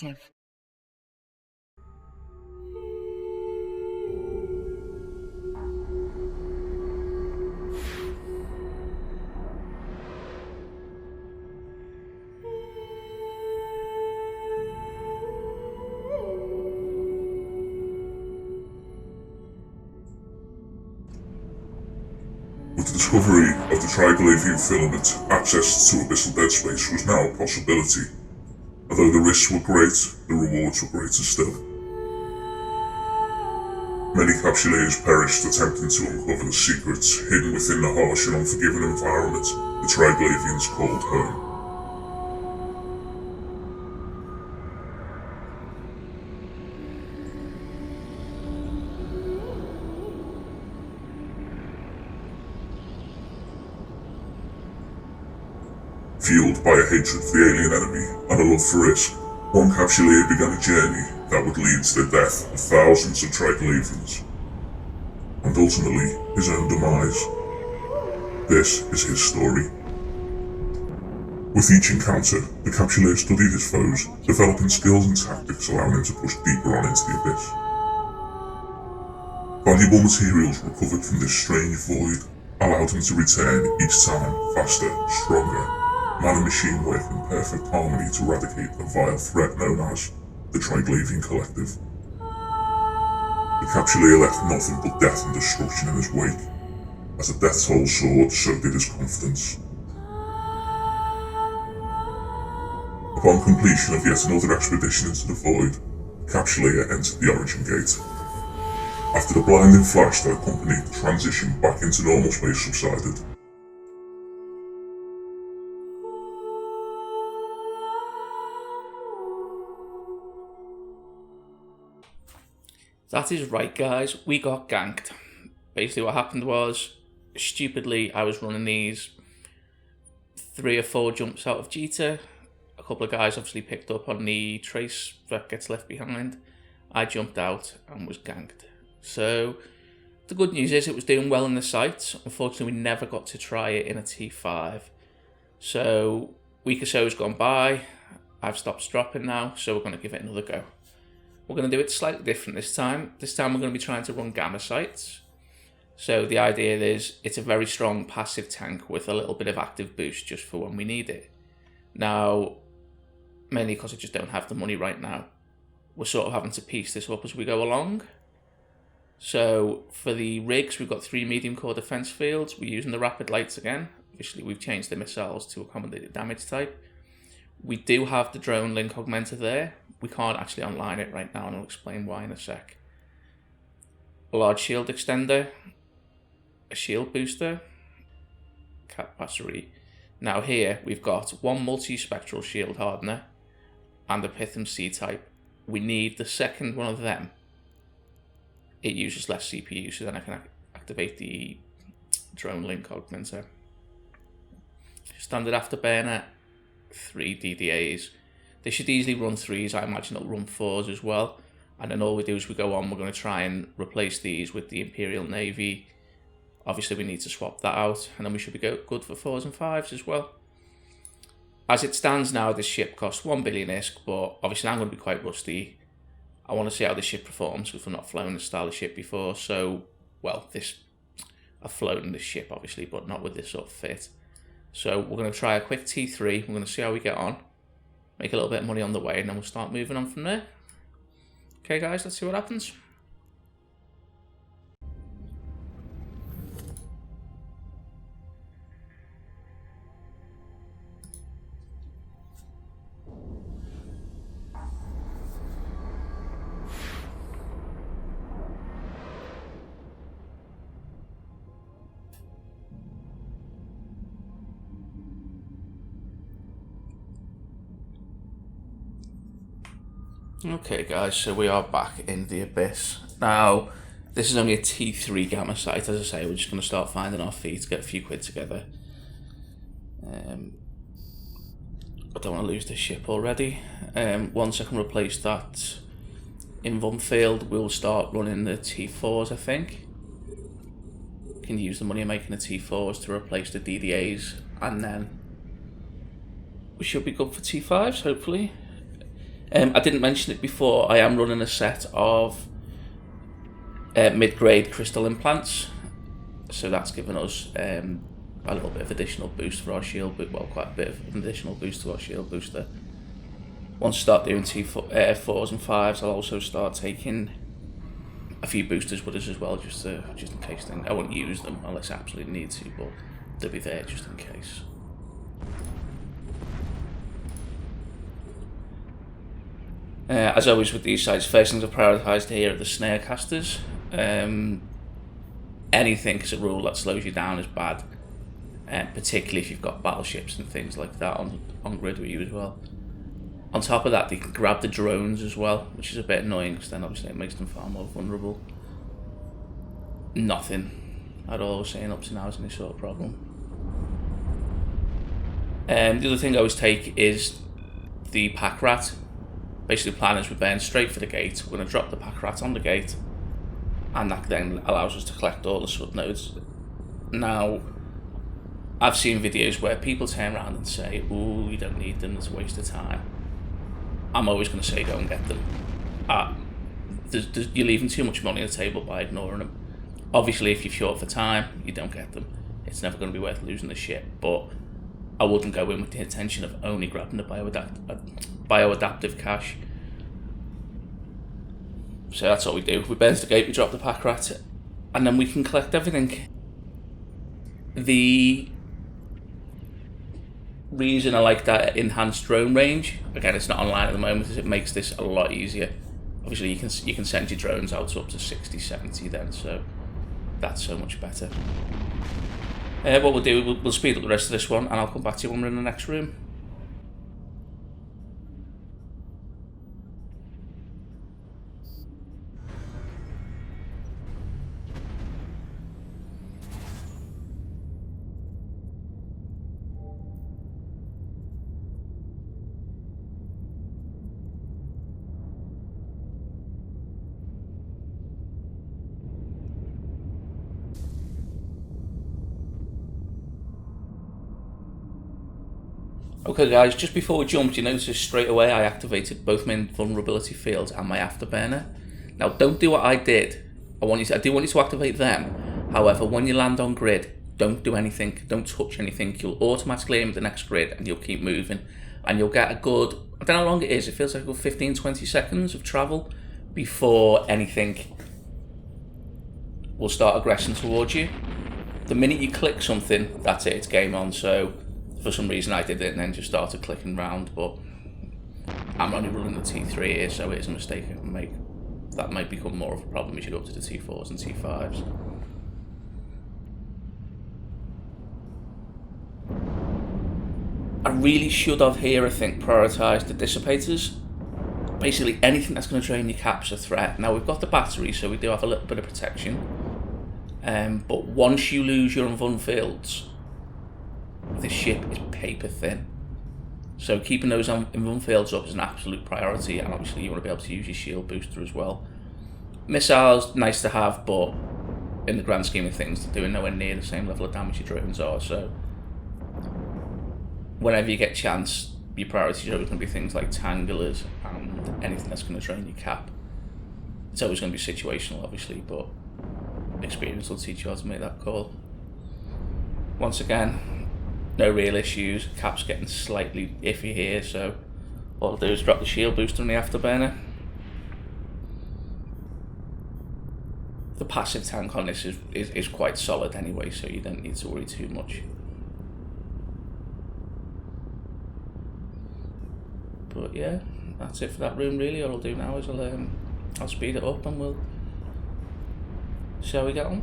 active. With the discovery of the Triglavian filament, access to Abyssal dead space was now a possibility. Although the risks were great, the rewards were greater still. Many capsuleers perished attempting to uncover the secrets hidden within the harsh and unforgiving environment the Triglavians called home. Fueled by a hatred for the alien enemy and a love for risk, one capsuleer began a journey that would lead to the death of thousands of Triglavians, and ultimately his own demise. This is his story. With each encounter, the capsuleer studied his foes, developing skills and tactics allowing him to push deeper on into the abyss. Valuable materials recovered from this strange void allowed him to return each time faster, stronger, man and machine work in perfect harmony to eradicate the vile threat known as the Triglavian Collective. The capsuleer left nothing but death and destruction in his wake. As a death toll soared, so did his confidence. Upon completion of yet another expedition into the void, the capsuleer entered the Origin Gate. After the blinding flash that accompanied the transition back into normal space subsided, That is right, guys, we got ganked. Basically what happened was, stupidly, I was running these 3 or 4 jumps out of Jita. A couple of guys obviously picked up on the trace that gets left behind. I jumped out and was ganked. So, the good news is it was doing well in the sight. Unfortunately, we never got to try it in a T5. So, week or so has gone by. I've stopped dropping now, so we're going to give it another go. We're going to do it slightly different this time. This time we're going to be trying to run gamma sights. So the idea is it's a very strong passive tank with a little bit of active boost just for when we need it. Now, mainly because I just don't have the money right now, we're sort of having to piece this up as we go along. So for the rigs, we've got 3 medium core defense fields. We're using the rapid lights again. Obviously, we've changed the missiles to accommodate the damage type. We do have the drone link augmenter there. We can't actually online it right now, and I'll explain why in a sec. A large shield extender, a shield booster, cap battery. Now here we've got 1 multi-spectral shield hardener and a Python C-type. We need the second one of them. It uses less CPU, so then I can activate the drone link augmenter. Standard afterburner, 3 DDAs. They should easily run 3s, I imagine they'll run 4s as well. And then all we do is we go on, we're going to try and replace these with the Imperial Navy. Obviously we need to swap that out, and then we should be good for 4s and 5s as well. As it stands now, this ship costs 1 billion ISK, but obviously I'm going to be quite rusty. I want to see how this ship performs, because I've not flown this style of ship before, so, well, I've flown this ship obviously, but not with this sort of fit. So we're going to try a quick T3, we're going to see how we get on. Make a little bit of money on the way, and then we'll start moving on from there. Okay guys, let's see what happens. Okay guys, so we are back in the Abyss. Now, this is only a T3 gamma sight, as I say, we're just going to start finding our feet, get a few quid together. I don't want to lose this ship already. Once I can replace that in one field, we'll start running the T4s, I think. Can use the money I'm making the T4s to replace the DDAs, and then we should be good for T5s, hopefully. I didn't mention it before, I am running a set of mid-grade crystal implants, so that's given us a little bit of additional boost for our shield, well, quite a bit of an additional boost to our shield booster. Once I start doing T4s and 5s, I'll also start taking a few boosters with us as well, just in case. I won't use them unless I absolutely need to, but they'll be there just in case. As always with these sites, first things I've prioritised here are the snare casters. Anything as a rule that slows you down is bad, particularly if you've got battleships and things like that on grid with you as well. On top of that, they can grab the drones as well, which is a bit annoying because then obviously it makes them far more vulnerable. Nothing at all saying up to now is any sort of problem. The other thing I always take is the pack rat. Basically, the plan is we burn straight for the gate. We're going to drop the pack rat on the gate, and that then allows us to collect all the sub nodes. Now, I've seen videos where people turn around and say, "Ooh, you don't need them, it's a waste of time." I'm always going to say go and get them. You're leaving too much money on the table by ignoring them. Obviously, if you're short for time, you don't get them. It's never going to be worth losing the ship, but I wouldn't go in with the intention of only grabbing the bioadaptive cache. So that's what we do. We burn the gate, we drop the pack rat, and then we can collect everything. The reason I like that enhanced drone range, again, it's not online at the moment, is it makes this a lot easier. Obviously, you can send your drones out to up to 60, 70 then, so that's so much better. What we'll do, we'll speed up the rest of this one, and I'll come back to you when we're in the next room. Okay guys, just before we jumped, you notice straight away I activated both my vulnerability fields and my afterburner. Now don't do what I did. I do want you to activate them. However, when you land on grid, don't do anything, don't touch anything. You'll automatically aim at the next grid and you'll keep moving. And you'll get a good, I don't know how long it is, it feels like a good 15-20 seconds of travel before anything will start aggressing towards you. The minute you click something, that's it, it's game on. So for some reason I did it and then just started clicking round, but I'm only running the T3 here, so it is a mistake I can make. That might become more of a problem as you go up to the T4s and T5s. I really should have here, I think, prioritised the dissipators. Basically anything that's going to drain your cap's a threat. Now we've got the battery, so we do have a little bit of protection. But once you lose your invuln fields, this ship is paper thin. So keeping those invuln fields up is an absolute priority, and obviously you want to be able to use your shield booster as well. Missiles, nice to have, but in the grand scheme of things, they're doing nowhere near the same level of damage your drones are, so whenever you get a chance, your priorities are always going to be things like tangulars and anything that's going to drain your cap. It's always going to be situational, obviously, but experience will teach you how to make that call. Once again, no real issues. Cap's getting slightly iffy here, so what I'll do is drop the shield booster on the afterburner. The passive tank on this is quite solid anyway, so you don't need to worry too much. But yeah, that's it for that room really. All I'll do now is I'll speed it up and we'll see how we get on.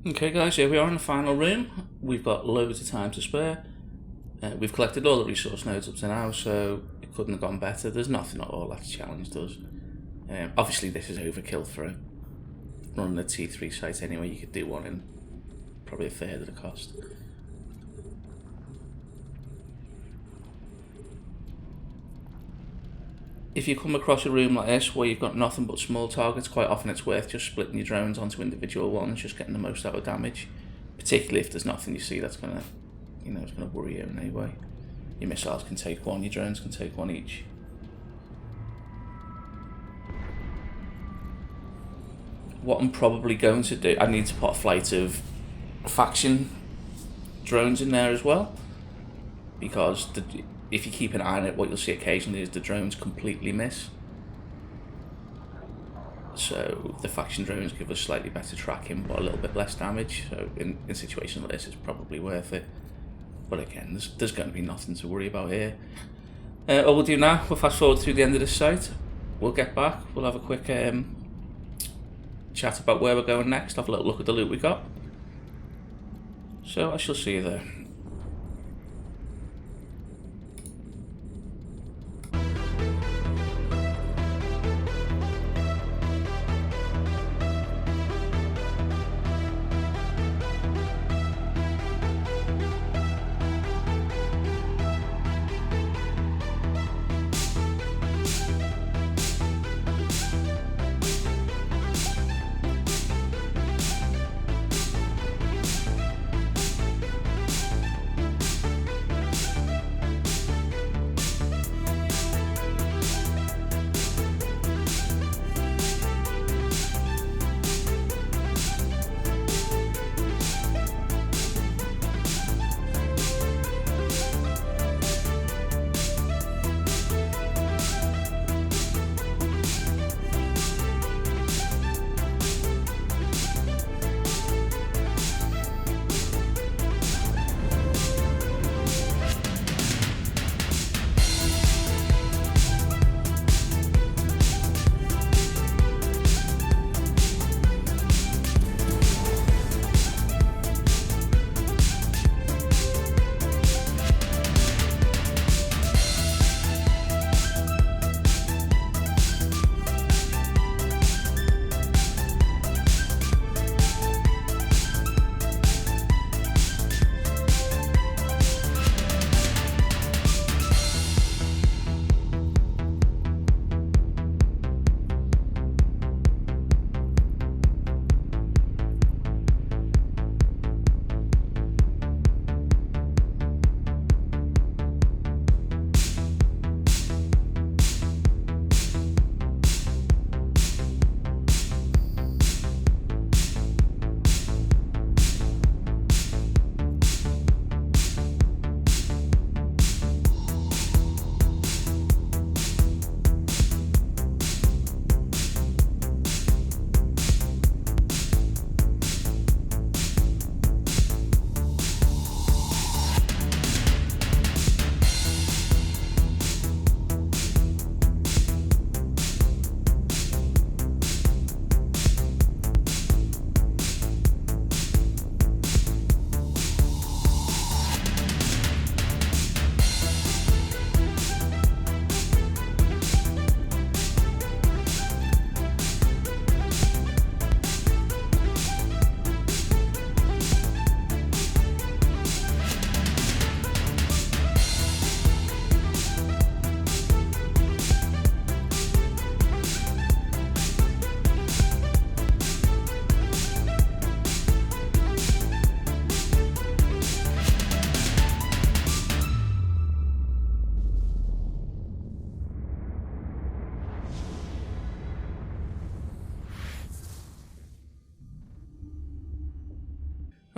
Okay guys, here we are in the final room. We've got loads of time to spare. We've collected all the resource nodes up to now, so it couldn't have gone better. There's nothing at all that's challenged us. Obviously this is overkill for running a T3 site anyway. You could do one in probably a third of the cost. If you come across a room like this where you've got nothing but small targets, quite often it's worth just splitting your drones onto individual ones, just getting the most out of damage. Particularly if there's nothing you see that's gonna, it's gonna worry you in any way. Your missiles can take one, your drones can take one each. What I'm probably going to do, I need to put a flight of faction drones in there as well, because if you keep an eye on it, what you'll see occasionally is the drones completely miss. So the faction drones give us slightly better tracking but a little bit less damage, so in situations like this it's probably worth it. But again, there's going to be nothing to worry about here. All we'll do now, we'll fast forward through the end of this site, we'll get back, we'll have a quick chat about where we're going next, have a little look at the loot we got. So I shall see you there.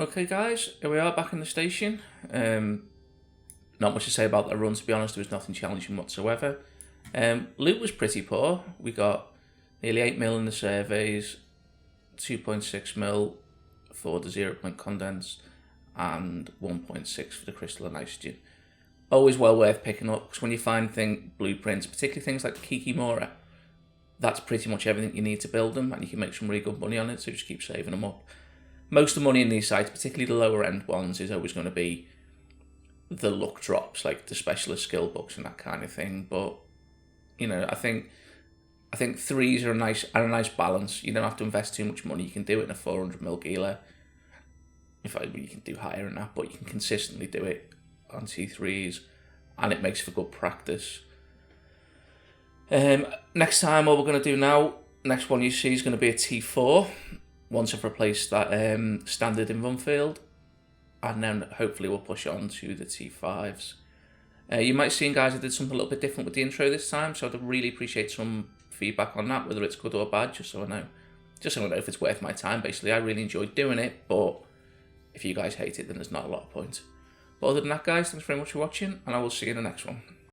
Okay guys, here we are back in the station. Not much to say about the run, to be honest. There was nothing challenging whatsoever. Loot was pretty poor. We got nearly 8 mil in the surveys, 2.6 mil for the 0-point condense, and 1.6 for the crystal and nitrogen. Always well worth picking up, because when you find blueprints, particularly things like Kikimora, that's pretty much everything you need to build them, and you can make some really good money on it, so just keep saving them up. most of the money in these sites, particularly the lower end ones, is always going to be the luck drops, like the specialist skill books and that kind of thing. But I think threes are a nice balance. You don't have to invest too much money. You can do it in a 400 gila. You can do higher than that, but you can consistently do it on T3s, and it makes for good practice. Next time, what we're going to do now, next one you see is going to be a T4, once I've replaced that standard in Runfield, and then hopefully we'll push on to the T5s. You might see, guys, I did something a little bit different with the intro this time, so I'd really appreciate some feedback on that, whether it's good or bad, just so I know if it's worth my time. Basically, I really enjoyed doing it, but if you guys hate it, then there's not a lot of point. But other than that, guys, thanks very much for watching, and I will see you in the next one.